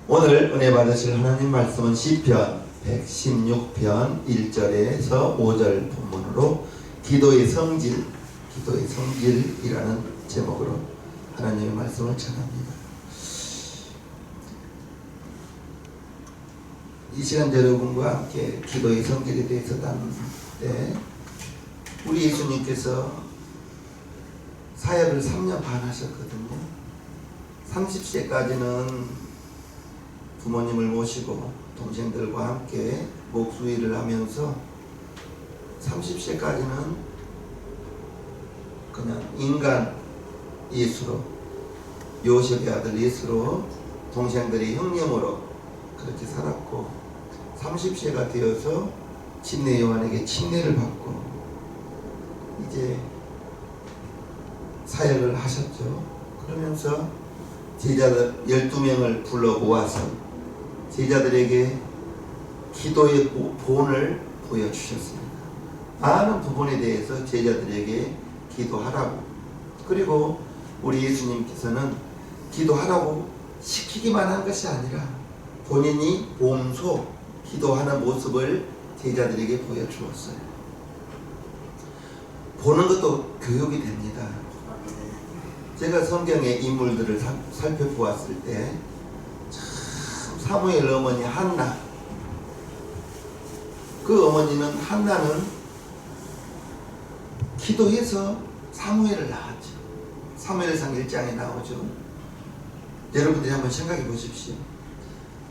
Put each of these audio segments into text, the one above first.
오늘 은혜 받으실 하나님 말씀은 시편 116편 1절에서 5절 본문으로 기도의 성질이라는 제목으로 하나님의 말씀을 전합니다. 이 시간 여러분과 함께 기도의 성질에 대해서 나누는데, 우리 예수님께서 사역을 3년 반 하셨거든요. 30세까지는 부모님을 모시고 동생들과 함께 목수일을 하면서 30세까지는 그냥 인간 예수로, 요셉의 아들 예수로, 동생들의 형님으로 그렇게 살았고, 30세가 되어서 침례 요한에게 침례를 받고 이제 사역을 하셨죠. 그러면서 제자들 12명을 불러 모아서 제자들에게 기도의 본을 보여주셨습니다. 많은 부분에 대해서 제자들에게 기도하라고, 그리고 우리 예수님께서는 기도하라고 시키기만 한 것이 아니라 본인이 몸소 기도하는 모습을 제자들에게 보여주었어요. 보는 것도 교육이 됩니다. 제가 성경의 인물들을 살펴보았을 때 사무엘 어머니 한나, 그 어머니는 한나는 기도해서 사무엘을 낳았죠. 사무엘상 1장에 나오죠. 여러분들이 한번 생각해 보십시오.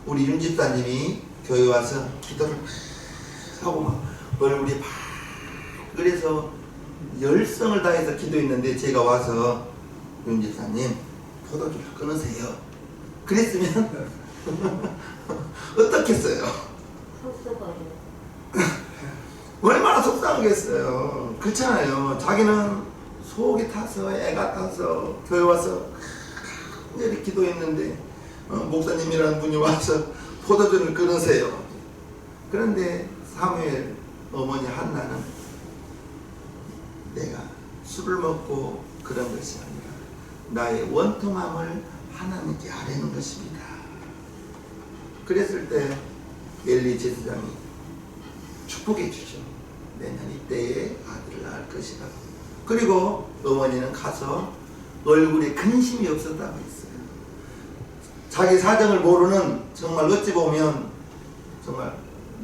우리 윤 집사님이 교회 와서 기도를 하고 막 얼굴이 막 그래서 열성을 다해서 기도했는데, 제가 와서 윤 집사님 포도주를 끊으세요 그랬으면 어떻겠어요? 속썩어요. 얼마나 속상하겠어요. 그렇잖아요. 자기는 속이 타서 애가 타서 교회 와서 간절히 기도했는데 목사님이라는 분이 와서 포도주를 끊으세요. 그런데 사무엘 어머니 한나는 내가 술을 먹고 그런 것이 아니라 나의 원통함을 하나님께 아뢰는 것입니다. 그랬을 때 엘리 제사장이 축복해 주죠. 내년 이때에 아들을 낳을 것이라고. 그리고 어머니는 가서 얼굴에 근심이 없었다고 했어요. 자기 사정을 모르는, 정말 어찌 보면 정말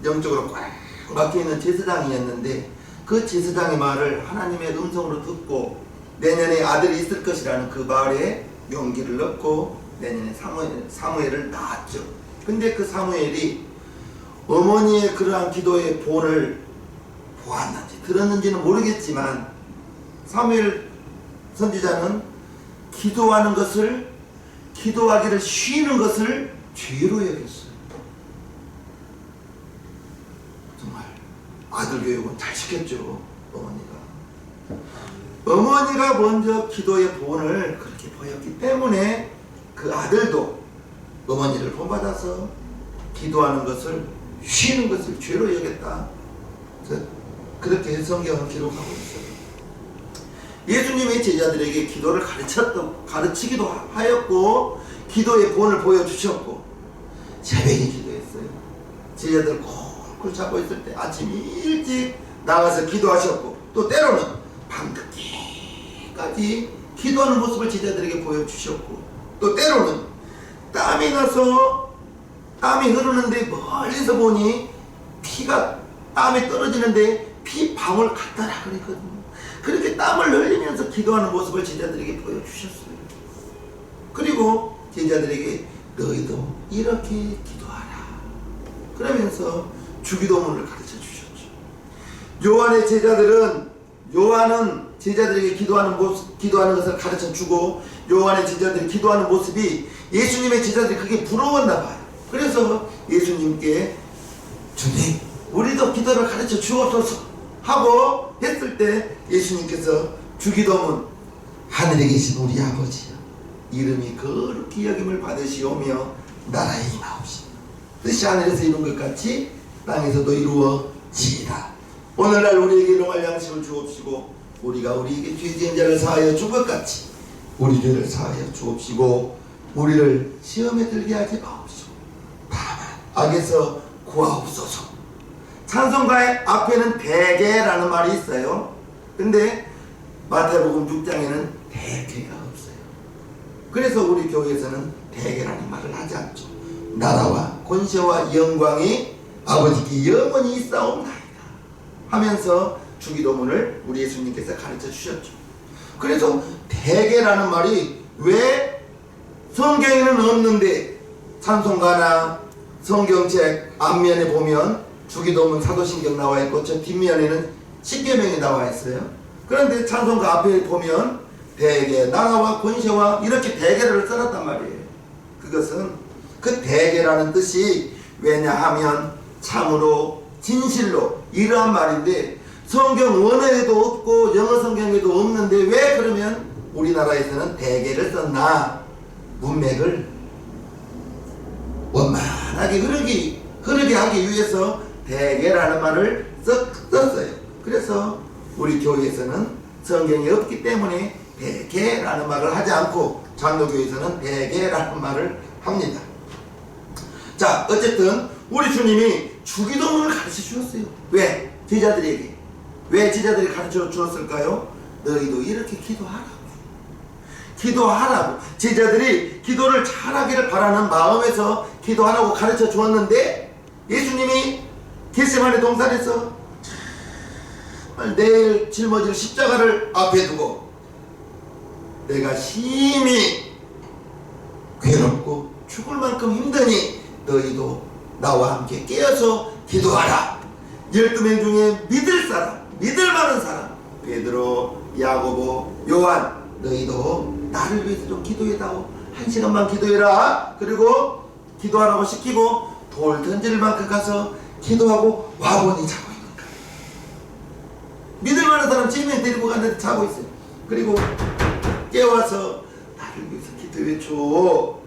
영적으로 꽉 막혀있는 제사장이었는데, 그 제사장의 말을 하나님의 음성으로 듣고 내년에 아들이 있을 것이라는 그 말에 용기를 넣고 내년에 사무엘을 낳았죠. 근데 그 사무엘이 어머니의 그러한 기도의 본을 보았는지 들었는지는 모르겠지만, 사무엘 선지자는 기도하는 것을, 기도하기를 쉬는 것을 죄로 여겼어요. 정말 아들 교육은 잘 시켰죠. 어머니가 먼저 기도의 본을 그렇게 보였기 때문에 그 아들도 어머니를 본받아서 기도하는 것을, 쉬는 것을 죄로 여겼다. 그렇게 성경은 기록하고 있어요. 예수님의 제자들에게 기도를 가르치기도 하였고, 기도의 본을 보여주셨고, 새벽에 기도했어요. 제자들 콜콜 자고 있을 때 아침 일찍 나가서 기도하셨고, 또 때로는 밤늦게까지 기도하는 모습을 제자들에게 보여주셨고, 또 때로는 땀이 나서 땀이 흐르는데 멀리서 보니 땀이 떨어지는데 피 방울 같더라 그랬거든요. 그렇게 땀을 흘리면서 기도하는 모습을 제자들에게 보여주셨어요. 그리고 제자들에게 너희도 이렇게 기도하라 그러면서 주기도문을 가르쳐 주셨죠. 요한은 제자들에게 기도하는 것을 가르쳐 주고, 요한의 제자들이 기도하는 모습이 예수님의 제자들이 그게 부러웠나 봐요. 그래서 예수님께 주님, 우리도 기도를 가르쳐 주옵소서 하고 했을 때 예수님께서 주기도문, 하늘에 계신 우리 아버지여, 이름이 거룩히 여김을 받으시오며 나라에 임하옵시며 뜻이 하늘에서 이룬 것 같이 땅에서도 이루어지이다. 오늘날 우리에게 일용할 양식을 주옵시고, 우리가 우리에게 죄 지은 자를 사하여 준 것 같이 우리 죄를 사하여 주옵시고, 우리를 시험에 들게 하지 마옵시고 악에서 구하옵소서. 찬송가의 앞에는 대개라는 말이 있어요. 근데 마태복음 6장에는 대개가 없어요. 그래서 우리 교회에서는 대개라는 말을 하지 않죠. 나라와 권세와 영광이 아버지께 영원히 있사옵나이다 하면서 주기도문을 우리 예수님께서 가르쳐 주셨죠. 그래서 대개라는 말이 왜 성경에는 없는데 찬송가나 성경책 앞면에 보면 주기도문 사도신경 나와 있고 저 뒷면에는 십계명이 나와 있어요. 그런데 찬송가 앞에 보면 대개, 나라와 권세와 이렇게 대개를 써놨단 말이에요. 그것은 그 대개라는 뜻이 왜냐하면 참으로 진실로 이러한 말인데 성경 원어에도 없고 영어 성경에도 없는데 왜 그러면 우리나라에서는 대개를 썼나? 문맥을 원만하게 흐르게 하기 위해서 대개라는 말을 썼어요. 그래서 우리 교회에서는 성경이 없기 때문에 대개라는 말을 하지 않고 장로교에서는 대개라는 말을 합니다. 자, 어쨌든 우리 주님이 주기도문을 가르쳐 주었어요. 왜? 제자들에게. 왜 제자들이 가르쳐 주었을까요? 너희도 이렇게 기도하라고. 제자들이 기도를 잘하기를 바라는 마음에서 기도하라고 가르쳐 주었는데 예수님이 겟세마네 동산에서 내일 짊어질 십자가를 앞에 두고 내가 심히 괴롭고 죽을 만큼 힘드니 너희도 나와 함께 깨어서 기도하라. 12명 중에 믿을 만한 사람 베드로, 야고보, 요한 너희도 나를 위해서 좀 기도해다오. 1시간만 기도해라. 그리고 기도하라고 시키고 돌 던질 만큼 가서 기도하고 와보니 자고 있는 거야. 믿을 만한 사람 집에 데리고 갔는데 자고 있어요. 그리고 깨워서 나를 위해서 기도해줘.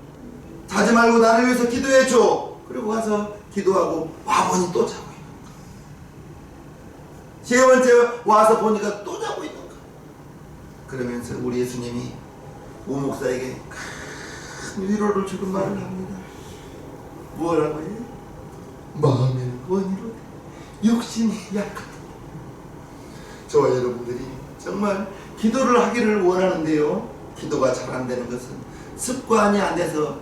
자지 말고 나를 위해서 기도해줘. 그리고 가서 기도하고 와보니 또 자고 있는 거야. 세 번째 와서 보니까 또 자고 있는 거야. 그러면서 우리 예수님이 오 목사에게 큰 위로를 주는 말을 합니다. 뭐라고 해요? 마음에는 원이로되 육신이 약하다. 저와 여러분들이 정말 기도를 하기를 원하는데요, 기도가 잘 안 되는 것은 습관이 안 돼서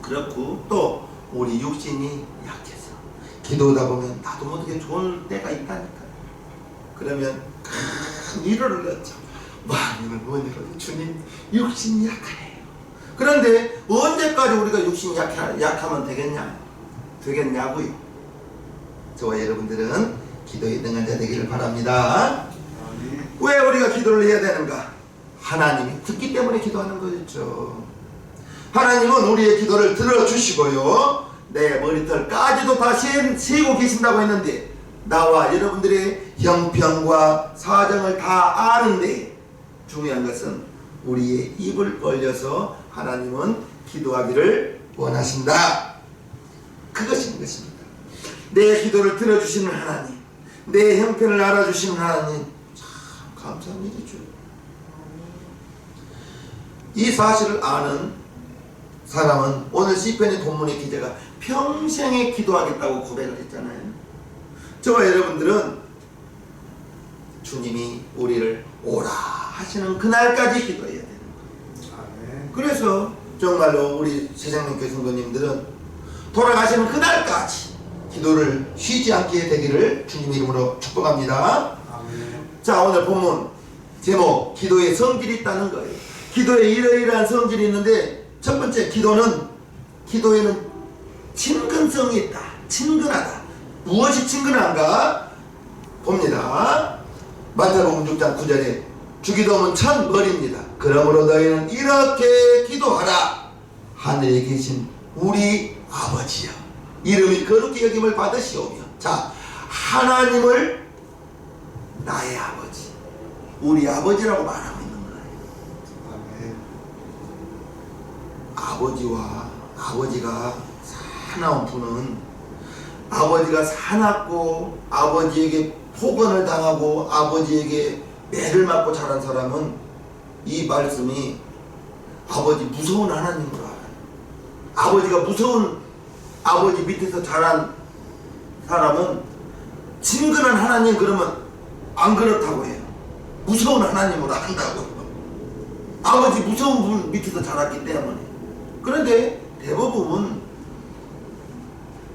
그렇고 또 우리 육신이 약해서 기도하다 보면 나도 모르게 좋을 때가 있다니까. 그러면 큰 위로를 얻죠. 마음에는 원이로되 주님 육신이 약하네요. 그런데 언제까지 우리가 육신이 약하면 되겠냐고요. 저와 여러분들은 기도에 능한 자 되기를 바랍니다. 왜 우리가 기도를 해야 되는가? 하나님이 듣기 때문에 기도하는 거였죠. 하나님은 우리의 기도를 들어주시고요, 내 머리털까지도 다 세고 계신다고 했는데 나와 여러분들의 형편과 사정을 다 아는데 중요한 것은 우리의 입을 벌려서 하나님은 기도하기를 원하신다. 그것인 것입니다. 내 기도를 들어주시는 하나님, 내 형편을 알아주시는 하나님, 참 감사한 일이죠. 이 사실을 아는 사람은 오늘 시편의 본문의 기자가 평생에 기도하겠다고 고백을 했잖아요. 저와 여러분들은 주님이 우리를 오라 하시는 그날까지 기도해야 되는 거예요. 그래서 정말로 우리 세상님께 성도님들은 돌아가시는 그날까지 기도를 쉬지 않게 되기를 주님 이름으로 축복합니다. 자, 오늘 본문 제목, 기도에 성질이 있다는 거예요. 기도에 이러이러한 성질이 있는데 첫 번째, 기도에는 친근성이 있다. 친근하다. 무엇이 친근한가? 봅니다. 마태복음 6장 9절에 주기도문 첫 머리입니다. 그러므로 너희는 이렇게 기도하라. 하늘에 계신 우리 아버지여, 이름이 거룩히 여김을 받으시오며. 자, 하나님을 나의 아버지, 우리 아버지라고 말하고 있는 거예요. 아버지와 아버지가 사나운 분은, 아버지가 사납고 아버지에게 폭언을 당하고 아버지에게 매를 맞고 자란 사람은 이 말씀이 아버지 무서운 하나님으로 알아요. 아버지가 무서운 아버지 밑에서 자란 사람은 친근한 하나님 그러면 안 그렇다고 해요. 무서운 하나님으로 한다고. 아버지 무서운 분 밑에서 자랐기 때문에. 그런데 대부분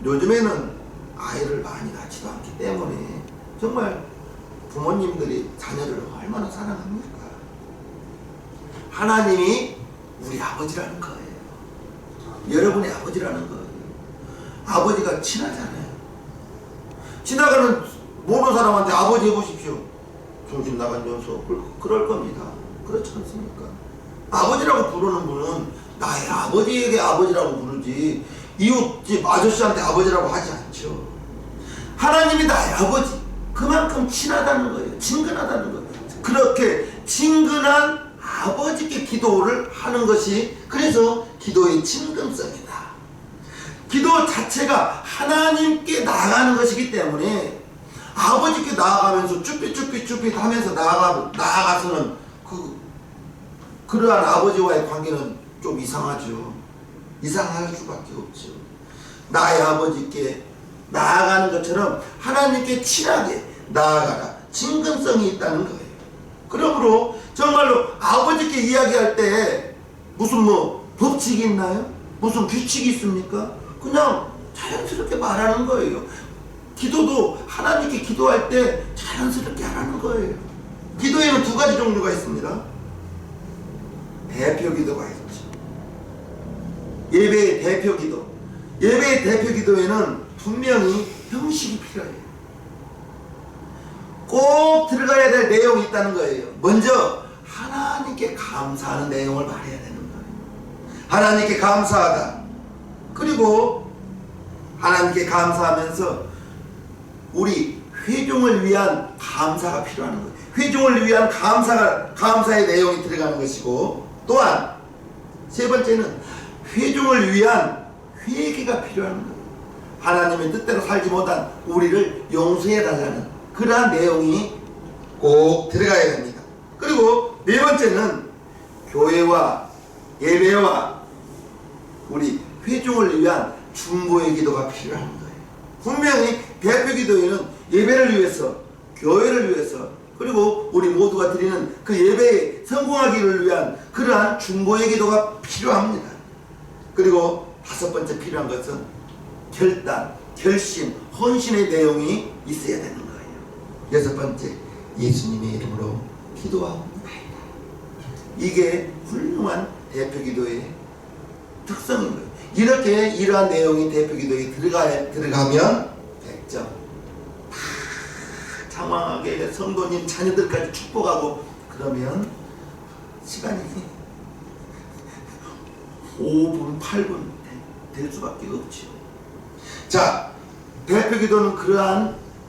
요즘에는 아이를 많이 낳지도 않기 때문에 정말 부모님들이 자녀를 얼마나 사랑합니까? 하나님이 우리 아버지라는 거예요. 여러분의 아버지라는 거예요. 아버지가 친하잖아요. 지나가는 모르는 사람한테 아버지 해보십시오. 정신 나간 녀석. 그럴 겁니다. 그렇지 않습니까? 아버지라고 부르는 분은 나의 아버지에게 아버지라고 부르지 이웃집 아저씨한테 아버지라고 하지 않죠. 하나님이 나의 아버지. 그만큼 친하다는 거예요. 친근하다는 거예요. 그렇게 친근한 아버지께 기도를 하는 것이 그래서 기도의 친근성이다. 기도 자체가 하나님께 나아가는 것이기 때문에 아버지께 나아가면서 쭈삣쭈삣쭈삣 하면서 나아가서는 그러한 아버지와의 관계는 좀 이상하죠. 이상할 수밖에 없죠. 나의 아버지께 나아가는 것처럼 하나님께 친하게 나아가라. 친근성이 있다는 거예요. 그러므로 정말로 아버지께 이야기할 때 무슨 법칙이 있나요? 무슨 규칙이 있습니까? 그냥 자연스럽게 말하는 거예요. 기도도 하나님께 기도할 때 자연스럽게 하라는 거예요. 기도에는 두 가지 종류가 있습니다. 대표 기도가 있죠. 예배의 대표 기도. 예배의 대표 기도에는 분명히 형식이 필요해요. 꼭 들어가야 될 내용이 있다는 거예요. 먼저 하나님께 감사하는 내용을 말해야 되는 거예요. 하나님께 감사하다. 그리고 하나님께 감사하면서 우리 회중을 위한 감사가 필요한 거예요. 회중을 위한 감사의 내용이 들어가는 것이고, 또한 세 번째는 회중을 위한 회개가 필요한 거예요. 하나님의 뜻대로 살지 못한 우리를 용서해 달라는 그러한 내용이 꼭 들어가야 됩니다. 그리고 네 번째는 교회와 예배와 우리 회중을 위한 중보의 기도가 필요한 거예요. 분명히 대표 기도에는 예배를 위해서, 교회를 위해서, 그리고 우리 모두가 드리는 그 예배에 성공하기를 위한 그러한 중보의 기도가 필요합니다. 그리고 다섯 번째 필요한 것은 결단, 결심, 헌신의 내용이 있어야 되는 거예요. 여섯 번째, 예수님의 이름으로 기도하옵나이다. 이게 훌륭한 대표 기도의 특성인 거예요. 이렇게 이러한 내용이 대표 기도에 들어가면 100점. 장황하게 성도님 자녀들까지 축복하고 그러면 시간이 5분, 8분 될 수밖에 없죠. 자, 대표 기도는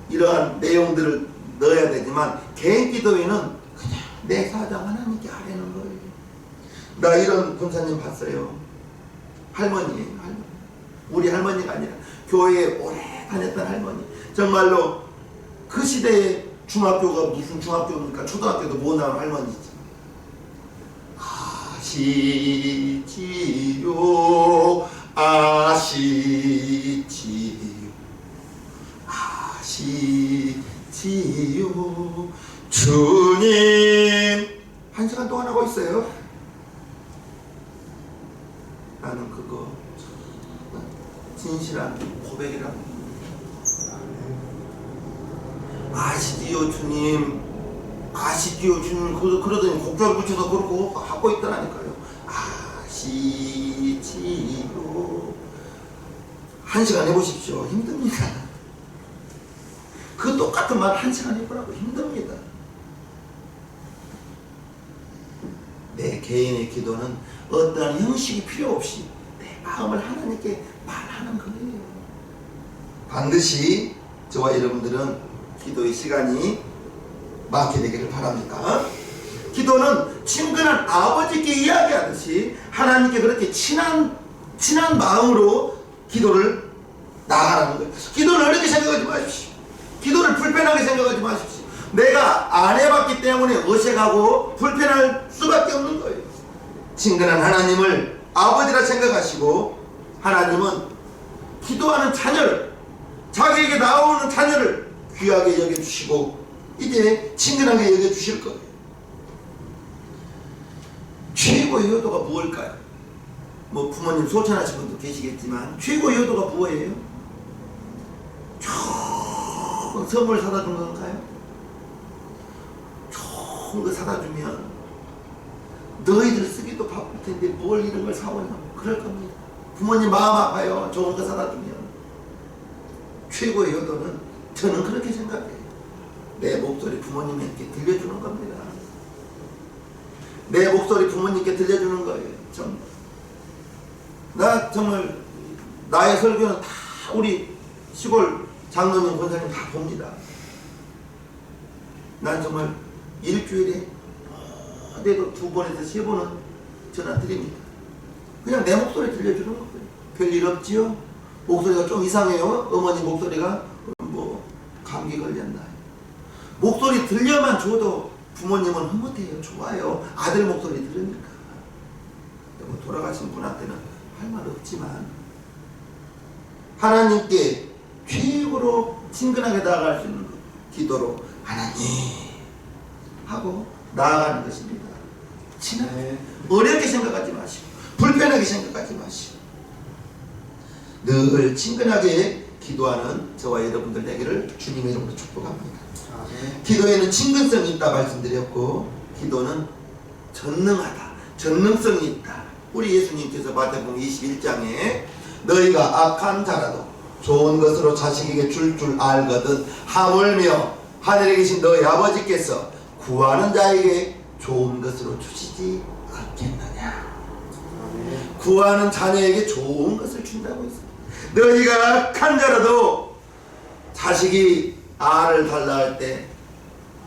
이러한 내용들을 넣어야 되지만 개인 기도에는 그냥 내 사정 하나님께 하라는 거예요. 나 이런 권사님 봤어요. 할머니예요. 할머니. 우리 할머니가 아니라 교회에 오래 다녔던 할머니. 정말로 그 시대에 중학교가 무슨 중학교입니까? 초등학교도 못 나온 할머니지. 아시지요, 아시지요, 주님. 1시간 동안 하고 있어요. 나는 그거 진실한 고백이라고. 아시지요 주님, 아시지요 주님. 그러더니 곡절 붙여서 그러고 하고 있더라니까요. 아시지요. 1시간 해보십시오. 힘듭니다. 그 똑같은 말 1시간 해보라고. 힘듭니다. 내 개인의 기도는 어떠한 형식이 필요 없이 내 마음을 하나님께 말하는 거예요. 반드시 저와 여러분들은 기도의 시간이 많게 되기를 바랍니다. 기도는 친근한 아버지께 이야기하듯이 하나님께 그렇게 친한 마음으로 기도를 나아가는 거예요. 기도를 어렵게 생각하지 마십시오. 기도를 불편하게 생각하지 마십시오. 내가 안 해봤기 때문에 어색하고 불편할 수밖에 없는 거예요. 친근한 하나님을 아버지라 생각하시고, 하나님은 기도하는 자녀를, 자기에게 나오는 자녀를 귀하게 여겨주시고 이제 친근하게 여겨주실 거예요. 최고의 효도가 무엇일까요? 뭐 부모님 소천하신 분도 계시겠지만 최고의 효도가 무엇이에요? 좋은 선물 사다 준 건가요? 좋은 거 사다 주면 너희들 쓰기도 바쁠 텐데 뭘 이런 걸 사오냐, 그럴 겁니다. 부모님 마음 아파요. 좋은 거 사다 주면. 최고의 효도는 저는 그렇게 생각해요. 내 목소리 부모님에게 들려주는 겁니다. 내 목소리 부모님께 들려주는 거예요. 나 정말 나의 설교는 다 우리 시골 장로님 권사님 다 봅니다. 난 정말 일주일에 어디도 2번에서 3번은 전화 드립니다. 그냥 내 목소리 들려주는 거예요. 별일 없지요? 목소리가 좀 이상해요. 어머니 목소리가 뭐 감기 걸렸나. 목소리 들려만 줘도 부모님은 흐뭇해요. 좋아요. 아들 목소리 들으니까. 뭐 돌아가신 분한테는 할 말 없지만 하나님께 최고로 친근하게 나아갈 수 있는 것, 기도로 하나님 하고 나아가는 것입니다. 친하게, 어렵게 생각하지 마시고 불편하게 생각하지 마시고 늘 친근하게 기도하는 저와 여러분들 되기를 주님의 이름으로 축복합니다. 기도에는 친근성이 있다 말씀드렸고 기도는 전능하다, 전능성이 있다. 우리 예수님께서 마태복음 21장에 너희가 악한 자라도 좋은 것으로 자식에게 줄 알거든 하물며 하늘에 계신 너희 아버지께서 구하는 자에게 좋은 것으로 주시지 않겠느냐. 구하는 자녀에게 좋은 것을 준다고 했습니다. 너희가 악한 자라도 자식이 알을 달라 할 때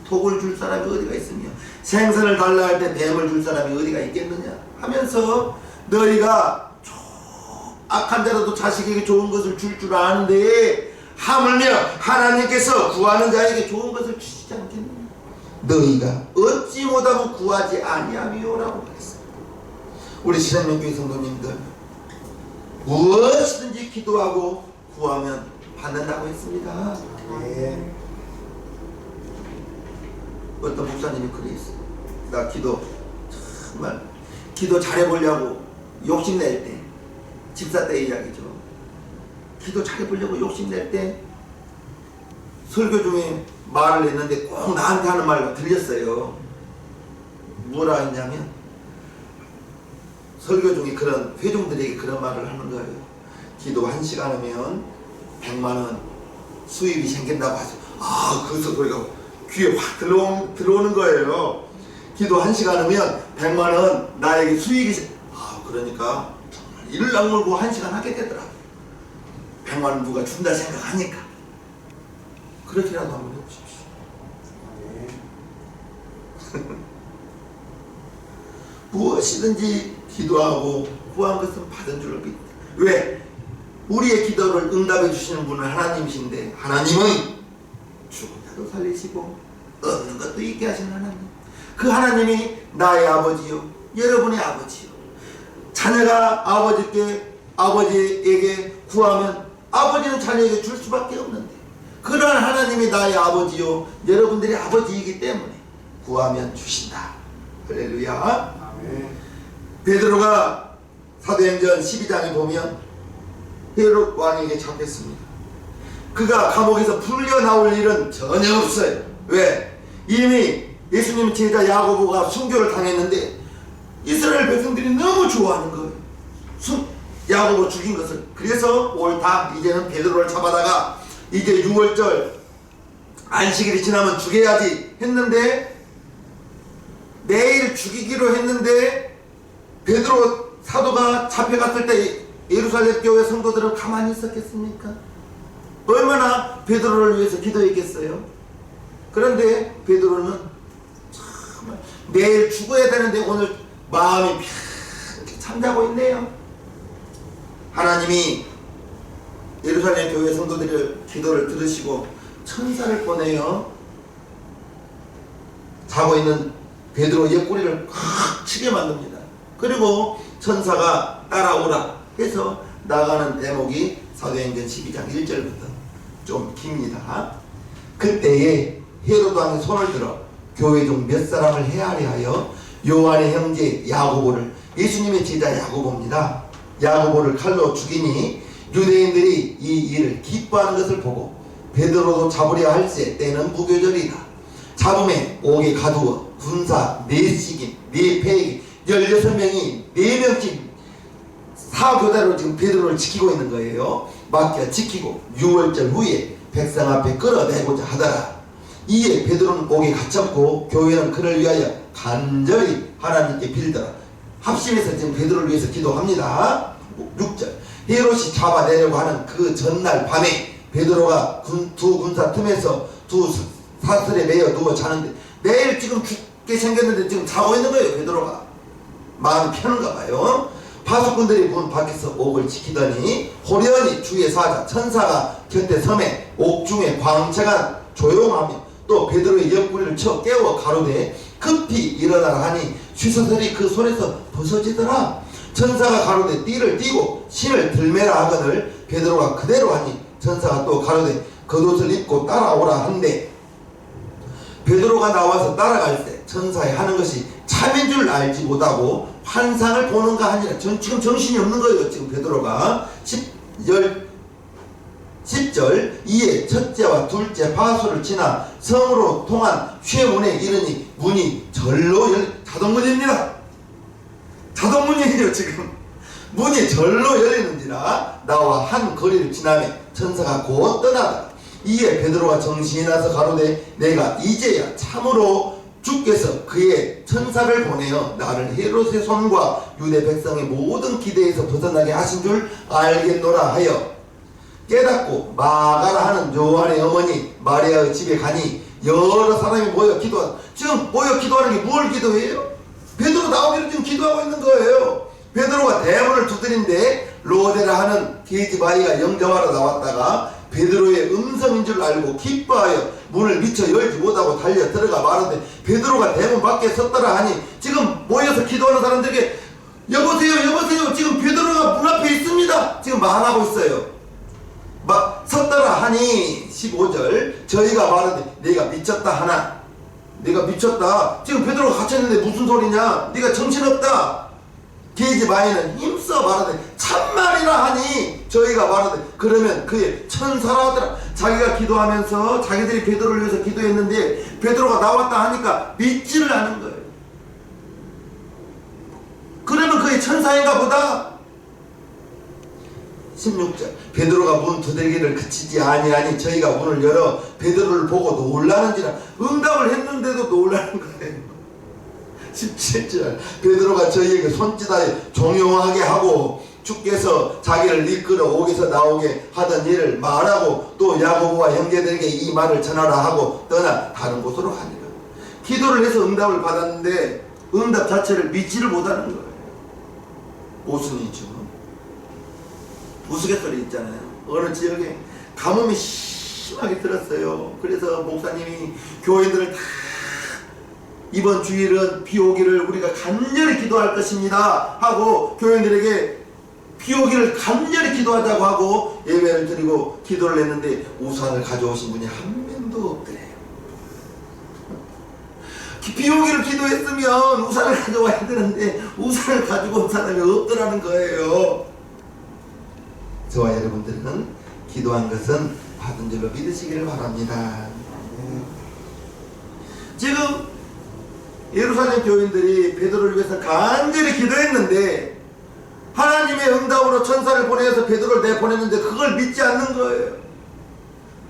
톡을 줄 사람이 어디가 있으며 생선을 달라 할 때 뱀을 줄 사람이 어디가 있겠느냐 하면서 너희가 악한 자라도 자식에게 좋은 것을 줄 아는데 하물며 하나님께서 구하는 자에게 좋은 것을 주시지 않겠느냐. 너희가 어찌 못하면 구하지 아니하미요라고 말했습니다. 우리 신한명교회 성도님들 무엇이든지 기도하고 구하면 받는다고 했습니다. 네. 어떤 목사님이 그랬어요. 나 기도 정말 기도 잘해보려고 욕심낼 때, 집사 때 이야기죠. 기도 잘해보려고 욕심낼 때 설교 중에 말을 했는데 꼭 나한테 하는 말로 들렸어요. 뭐라 했냐면 설교 중에 그런 회중들에게 그런 말을 하는 거예요. 기도 1시간 하면 100만원 수입이 생긴다고 하죠. 그 소리가 귀에 확 들어오는 거예요. 기도 1시간 하면 100만원 나에게 수익이 그러니까 정말 이를 악물고 1시간 하게 되더라고요. 100만원 누가 준다 생각하니까. 그렇게라도 한번 해보십시오. 무엇이든지 기도하고 구한 것은 받은 줄로 믿다. 왜? 우리의 기도를 응답해 주시는 분은 하나님이신데 하나님은 죽은 자도 살리시고 없는 것도 있게 하시는 하나님. 그 하나님이 나의 아버지요 여러분의 아버지요. 자녀가 아버지에게 구하면 아버지는 자녀에게 줄 수밖에 없는데 그러한 하나님이 나의 아버지요 여러분들의 아버지이기 때문에 구하면 주신다. 할렐루야. 아멘. 베드로가 사도행전 12장에 보면 헤롯 왕에게 잡혔습니다. 그가 감옥에서 풀려 나올 일은 전혀 없어요. 왜? 이미 예수님 제자 야고보가 순교를 당했는데 이스라엘 백성들이 너무 좋아하는 거예요. 야고보 죽인 것을. 그래서 옳다, 이제는 베드로를 잡아다가 이제 6월절 안식일이 지나면 죽여야지 했는데 내일 죽이기로 했는데 베드로 사도가 잡혀갔을 때 예루살렘 교회 성도들은 가만히 있었겠습니까? 얼마나 베드로를 위해서 기도했겠어요? 그런데 베드로는 정말 내일 죽어야 되는데 오늘 마음이 이렇게 잠자고 있네요. 하나님이 예루살렘 교회 성도들의 기도를 들으시고 천사를 보내요. 자고 있는 베드로 옆구리를 콱 치게 만듭니다. 그리고 천사가 따라오라 해서 나가는 대목이 사도행전 12장 1절부터 좀 깁니다. 그때에 헤로도 왕이 손을 들어 교회 중 몇 사람을 헤아려 하여 요한의 형제 야고보를, 예수님의 제자 야고보입니다. 야고보를 칼로 죽이니 유대인들이 이 일을 기뻐하는 것을 보고 베드로도 잡으려 할세 때는 무교절이다. 잡음에 옥에 가두어 군사 4씩인 4패에게 16명이 4명씩 사교대로 지금 베드로를 지키고 있는 거예요. 맡겨 지키고 6월절 후에 백성 앞에 끌어내고자 하더라. 이에 베드로는 옥에 갇혔고 교회는 그를 위하여 간절히 하나님께 빌더라. 합심해서 지금 베드로를 위해서 기도합니다. 6절 헤롯이 잡아내려고 하는 그 전날 밤에 베드로가 두 군사 틈에서 두 사슬에 매여 누워 자는데, 매일 지금 죽게 생겼는데 지금 자고 있는 거예요. 베드로가 마음이 편한가 봐요. 파수꾼들이 문 밖에서 옥을 지키더니 호련히 주의 사자 천사가 곁에 섬에 옥중에 광채가 조용하며 또 베드로의 옆구리를 쳐 깨워 가로되 급히 일어나라 하니 휘서슬이 그 손에서 벗어지더라. 천사가 가로되 띠를 띠고 신을 들매라 하거늘 베드로가 그대로 하니 천사가 또 가로되 겉옷을 입고 따라오라 한대 베드로가 나와서 따라갈때 천사의 하는 것이 참인 줄 알지 못하고 환상을 보는가 하니라. 지금 정신이 없는 거예요. 지금 베드로가 10절 이에 첫째와 둘째 파수를 지나 성으로 통한 쇠문에 이르니 문이 절로 자동문입니다. 자동문이에요. 지금 문이 절로 열리는지라 나와 한 거리를 지나며 천사가 곧 떠나더라. 이에 베드로가 정신이 나서 가로되 내가 이제야 참으로 주께서 그의 천사를 보내어 나를 헤롯의 손과 유대 백성의 모든 기대에서 벗어나게 하신 줄 알겠노라 하여 깨닫고 마가라 하는 요한의 어머니 마리아의 집에 가니 여러 사람이 모여 기도하다. 지금 모여 기도하는 게 뭘 기도해요? 베드로 나오기를 지금 기도하고 있는 거예요. 베드로가 대문을 두드린데 로데라 하는 계집아이가 영접하러 나왔다가 베드로의 음성인 줄 알고 기뻐하여 문을 미처 열지 못하고 달려 들어가 말하되 베드로가 대문 밖에 섰더라 하니 지금 모여서 기도하는 사람들에게 여보세요 여보세요 지금 베드로가 문 앞에 있습니다 지금 말하고 있어요. 섰더라 하니 15절 저희가 말하되 네가 미쳤다 하나 네가 미쳤다 지금 베드로가 갇혔는데 무슨 소리냐 네가 정신없다. 계집아이는 힘써 말하되 참말이라 하니 저희가 말하되 그러면 그의 천사라 하더라. 자기가 기도하면서 자기들이 베드로를 위해서 기도했는데 베드로가 나왔다 하니까 믿지를 않은 거예요. 그러면 그의 천사인가 보다. 16절 베드로가 문 두들기를 그치지 아니하니 저희가 문을 열어 베드로를 보고 놀라는지라. 응답을 했는데도 놀라는 거예요. 17절 베드로가 저희에게 손짓하여 종용하게 하고 주께서 자기를 이끌어 옥에서 나오게 하던 일을 말하고 또 야고보와 형제들에게 이 말을 전하라 하고 떠나 다른 곳으로 가니라. 기도를 해서 응답을 받았는데 응답 자체를 믿지를 못하는 거예요. 모순이죠. 우스갯소리 있잖아요. 어느 지역에 가뭄이 심하게 들었어요. 그래서 목사님이 교인들을 다 이번 주일은 비 오기를 우리가 간절히 기도할 것입니다 하고 교인들에게 비 오기를 간절히 기도하자고 하고 예배를 드리고 기도를 했는데 우산을 가져오신 분이 한 명도 없더래요. 비 오기를 기도했으면 우산을 가져와야 되는데 우산을 가지고 온 사람이 없더라는 거예요. 저와 여러분들은 기도한 것은 받은 줄로 믿으시기를 바랍니다. 지금 예루살렘 교인들이 베드로를 위해서 간절히 기도했는데 하나님의 응답으로 천사를 보내서 베드로를 내보냈는데 그걸 믿지 않는 거예요.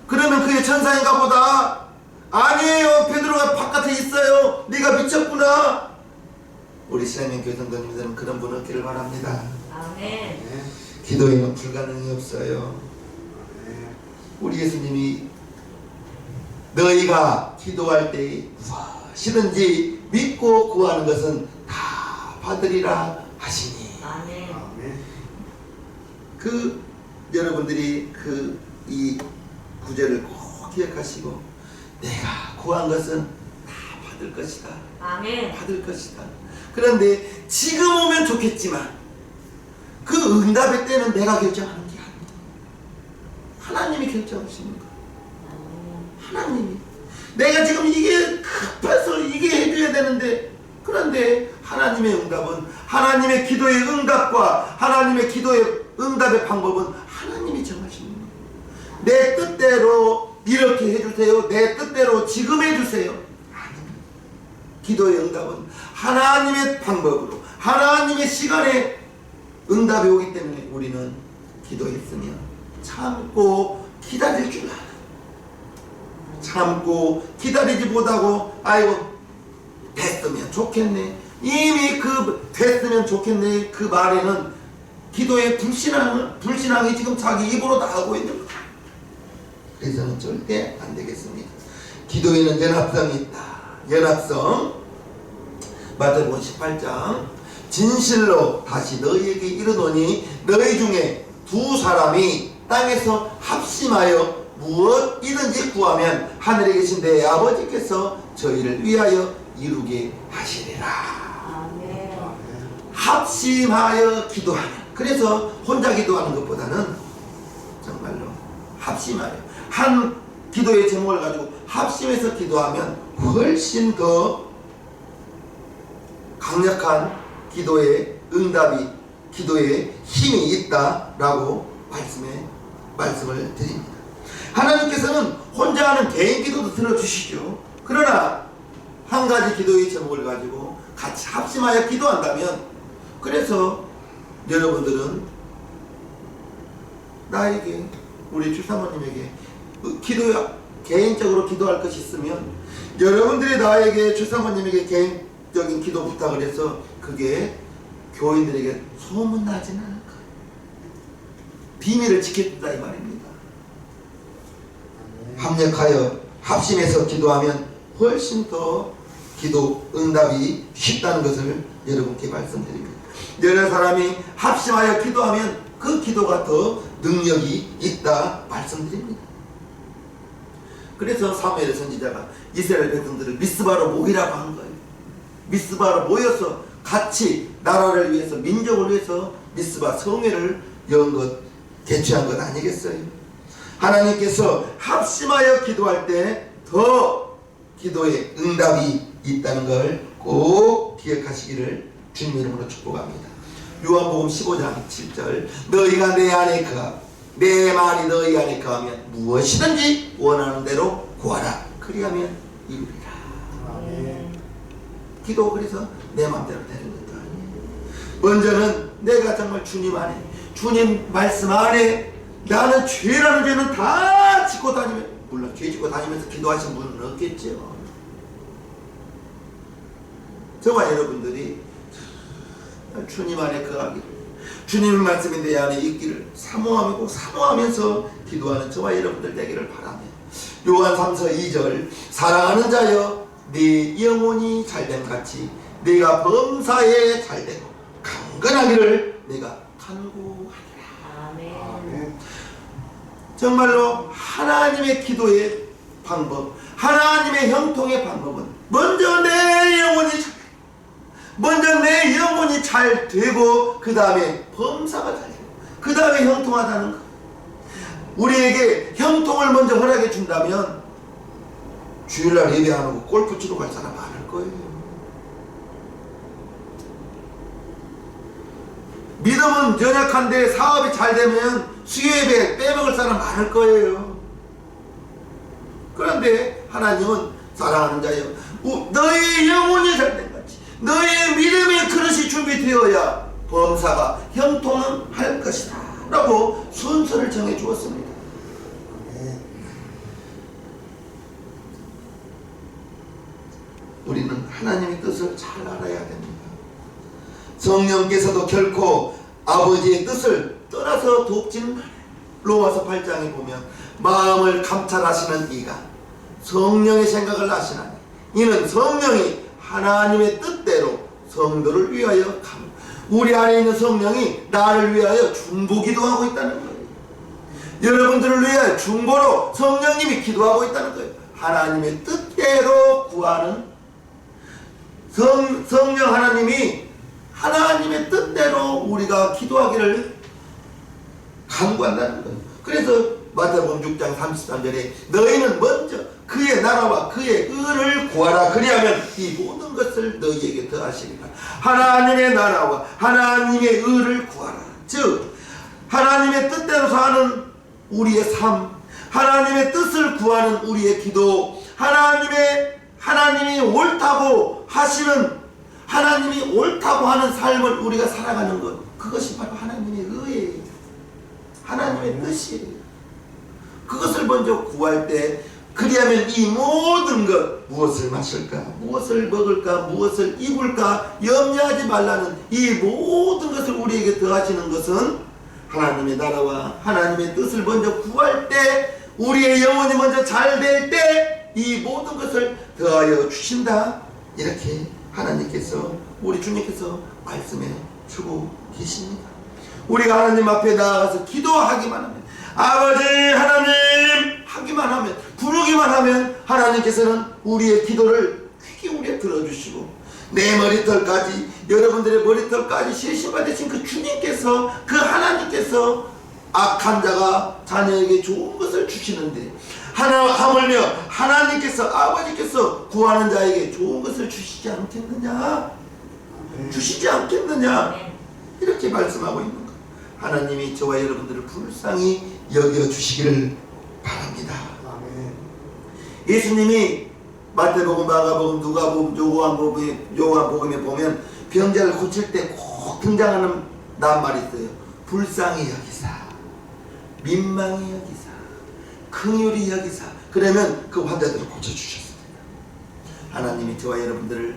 그러면 그의 천사인가 보다. 아니에요. 베드로가 바깥에 있어요. 네가 미쳤구나. 우리 신한명 교회 성도님들은 그런 분 얻기를 바랍니다. 아멘. 기도에는 불가능이 없어요. 우리 예수님이 너희가 기도할 때 무엇이든지 믿고 구하는 것은 다 받으리라 하시니. 아멘. 여러분들이 이 구절을 꼭 기억하시고 내가 구한 것은 다 받을 것이다. 아멘. 받을 것이다. 그런데 지금 오면 좋겠지만 그 그 응답의 때는 내가 결정하는 게 아닙니다. 하나님이 결정하시는 거예요. 하나님이. 내가 지금 이게 급해서 이게 해줘야 되는데, 그런데 하나님의 응답은, 하나님의 기도의 응답과 하나님의 기도의 응답의 방법은 하나님이 정하시는 거예요. 내 뜻대로 이렇게 해주세요, 내 뜻대로 지금 해주세요. 아닙니다. 기도의 응답은 하나님의 방법으로, 하나님의 시간에 응답이 오기 때문에 우리는 기도했으면 참고 기다릴 줄 알아요. 참고 기다리지 못하고 아이고 됐으면 좋겠네, 이미 그 됐으면 좋겠네 그 말에는 기도의 불신앙이 지금 자기 입으로 나오고 있는 거예요. 그래서는 절대 안 되겠습니다. 기도에는 연합성이 있다. 연합성. 마태복음 18장 진실로 다시 너희에게 이르노니 너희 중에 두 사람이 땅에서 합심하여 무엇이든지 구하면 하늘에 계신 내 아버지께서 저희를 위하여 이루게 하시리라. 아멘. 합심하여 기도하면, 그래서 혼자 기도하는 것보다는 정말로 합심하여 한 기도의 제목을 가지고 합심해서 기도하면 훨씬 더 강력한 기도의 응답이, 기도의 힘이 있다라고 말씀을 드립니다. 하나님께서는 혼자 하는 개인 기도도 들어주시죠. 그러나 한 가지 기도의 제목을 가지고 같이 합심하여 기도한다면, 그래서 여러분들은 나에게, 우리 주사모님에게 개인적으로 기도할 것이 있으면 여러분들이 나에게, 주사모님에게 개인적인 기도 부탁을 해서 그게 교인들에게 소문나지는 않을 거예요. 비밀을 지켜준다 이 말입니다. 합력하여 합심해서 기도하면 훨씬 더 기도 응답이 쉽다는 것을 여러분께 말씀드립니다. 여러 사람이 합심하여 기도하면 그 기도가 더 능력이 있다 말씀드립니다. 그래서 사무엘 선지자가 이스라엘 백성들을 미스바로 모이라고 한 거예요. 미스바로 모여서 같이 나라를 위해서, 민족을 위해서 미스바 성회를 개최한 것 아니겠어요? 하나님께서 합심하여 기도할 때 더 기도의 응답이 있다는 걸 꼭 기억하시기를 주님 이름으로 축복합니다. 요한복음 15장 7절 너희가 내 안에 거하고 내 말이 너희 안에 거하면 무엇이든지 원하는 대로 구하라. 그리하면 이루리라. 기도, 그래서 내 마음대로 되는 것도 아니에요. 먼저는 내가 정말 주님 안에, 주님 말씀 안에 나는 죄라는 죄는 다 짓고 다니면, 물론 죄 짓고 다니면서 기도하신 분은 없겠죠. 저와 여러분들이 주님 안에 거하기를, 주님의 말씀이 내 안에 있기를 사모하면서 기도하는 저와 여러분들 되기를 바라며, 요한 3서 2절 사랑하는 자여 네 영혼이 잘됨같이 네가 범사에 잘되고 강건하기를 내가 간구하노라. 아멘. 정말로 하나님의 기도의 방법, 하나님의 형통의 방법은 먼저 내 영혼이 잘 되고 그 다음에 범사가 잘 되고 그 다음에 형통하다는 것. 우리에게 형통을 먼저 허락해 준다면 주일날 예배 안 하고 골프 치러 갈 사람 많을 거예요. 믿음은 연약한데 사업이 잘 되면 수요예배 빼먹을 사람 많을 거예요. 그런데 하나님은 사랑하는 자여 너의 영혼이 잘된 같이 너의 믿음의 그릇이 준비되어야 범사가 형통할 것이다 라고 순서를 정해 주었습니다. 우리는 하나님의 뜻을 잘 알아야 됩니다. 성령께서도 결코 아버지의 뜻을 떠나서 돕지는 않아요. 로마서 8장에 보면 마음을 감찰하시는 이가 성령의 생각을 아시나니 이는 성령이 하나님의 뜻대로 성도를 위하여 우리 안에 있는 성령이 나를 위하여 중보기도 하고 있다는 거예요. 여러분들을 위하여 중보로 성령님이 기도하고 있다는 거예요. 하나님의 뜻대로 구하는 성령 하나님이 하나님의 뜻대로 우리가 기도하기를 간구한다는 거예요. 그래서 마태복음 6장 33절에 너희는 먼저 그의 나라와 그의 의를 구하라. 그리하면 이 모든 것을 너희에게 더하시리라. 하나님의 나라와 하나님의 의를 구하라. 즉 하나님의 뜻대로 사는 우리의 삶, 하나님의 뜻을 구하는 우리의 기도, 하나님이 옳다고 하시는, 하나님이 옳다고 하는 삶을 우리가 살아가는 것, 그것이 바로 하나님의 의예요. 하나님의 뜻이에요. 그것을 먼저 구할 때, 그리하면 이 모든 것, 무엇을 마실까, 무엇을 먹을까, 무엇을 입을까 염려하지 말라는 이 모든 것을 우리에게 더하시는 것은 하나님의 나라와 하나님의 뜻을 먼저 구할 때, 우리의 영혼이 먼저 잘 될 때 이 모든 것을 더하여 주신다. 이렇게 하나님께서, 우리 주님께서 말씀해 주고 계십니다. 우리가 하나님 앞에 나아가서 기도하기만 하면, 아버지 하나님 하기만 하면, 부르기만 하면 하나님께서는 우리의 기도를 귀 기울여 들어주시고, 내 머리털까지, 여러분들의 머리털까지 실신받으신 그 주님께서, 그 하나님께서 악한 자가 자녀에게 좋은 것을 주시는데, 하물며 하나님께서, 아버지께서 구하는 자에게 좋은 것을 주시지 않겠느냐? 주시지 않겠느냐? 이렇게 말씀하고 있는 것. 하나님이 저와 여러분들을 불쌍히 여겨주시기를 바랍니다. 예수님이 마태복음, 마가복음, 누가복음, 요한복음에 보면 병자를 고칠 때 꼭 등장하는 낱말이 있어요. 불쌍히 여기사, 민망히 여기사, 긍휼히 여기사. 그러면 그 환자들을 고쳐주셨습니다. 하나님이 저와 여러분들을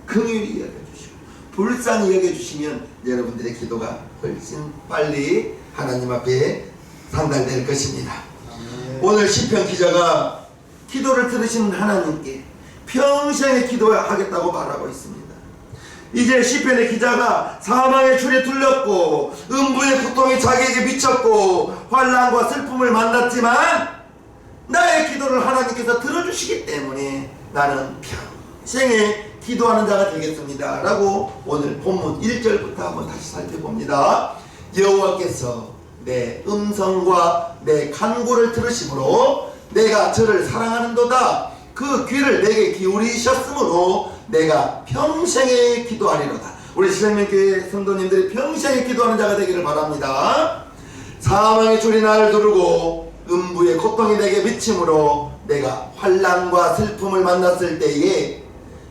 긍휼히 여겨주시고 불쌍히 여겨주시면 여러분들의 기도가 훨씬 빨리 하나님 앞에 상달될 것입니다. 오늘 시편 기자가 기도를 들으시는 하나님께 평생에 기도하겠다고 말하고 있습니다. 이제 시편의 기자가 사망의 줄에 둘렸고 음부의 고통이 자기에게 미쳤고 환난과 슬픔을 만났지만 나의 기도를 하나님께서 들어주시기 때문에 나는 평생에 기도하는 자가 되겠습니다 라고 오늘 본문 1절부터 한번 다시 살펴봅니다. 여호와께서 내 음성과 내 간구를 들으심으로 내가 저를 사랑하는도다. 그 귀를 내게 기울이셨으므로 내가 평생에 기도하리로다. 우리 신생명교회 성도님들이 평생에 기도하는 자가 되기를 바랍니다. 사망의 줄이 나를 두르고 음부의 고통이 내게 미침으로 내가 환난과 슬픔을 만났을 때에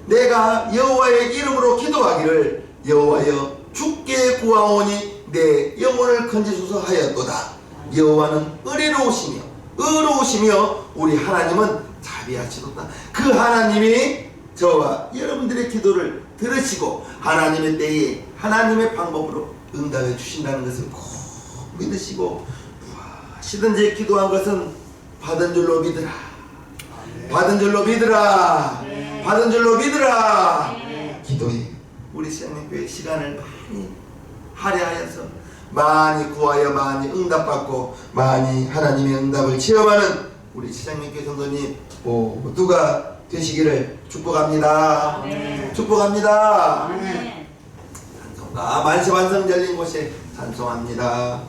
내가 여호와의 이름으로 기도하기를 여호와여 주께 구하오니 내 영혼을 건지소서 하였도다. 여호와는 의로우시며 우리 하나님은 자비하시도다. 그 하나님이 저와 여러분들의 기도를 들으시고 하나님의 때에 하나님의 방법으로 응답해 주신다는 것을 꼭 믿으시고, 무엇이든지 기도한 것은 받은 줄로 믿으라. 받은 줄로 믿으라. 받은 줄로 믿으라. 기도해. 우리 신앙교회 시간을 많이 할애하여서 많이 구하여 많이 응답받고 많이 하나님의 응답을 체험하는 우리 신앙교회 성도님 모두가 되시기를 축복합니다. 축복합니다. 찬송가 만세반성 열린 곳에 찬송합니다.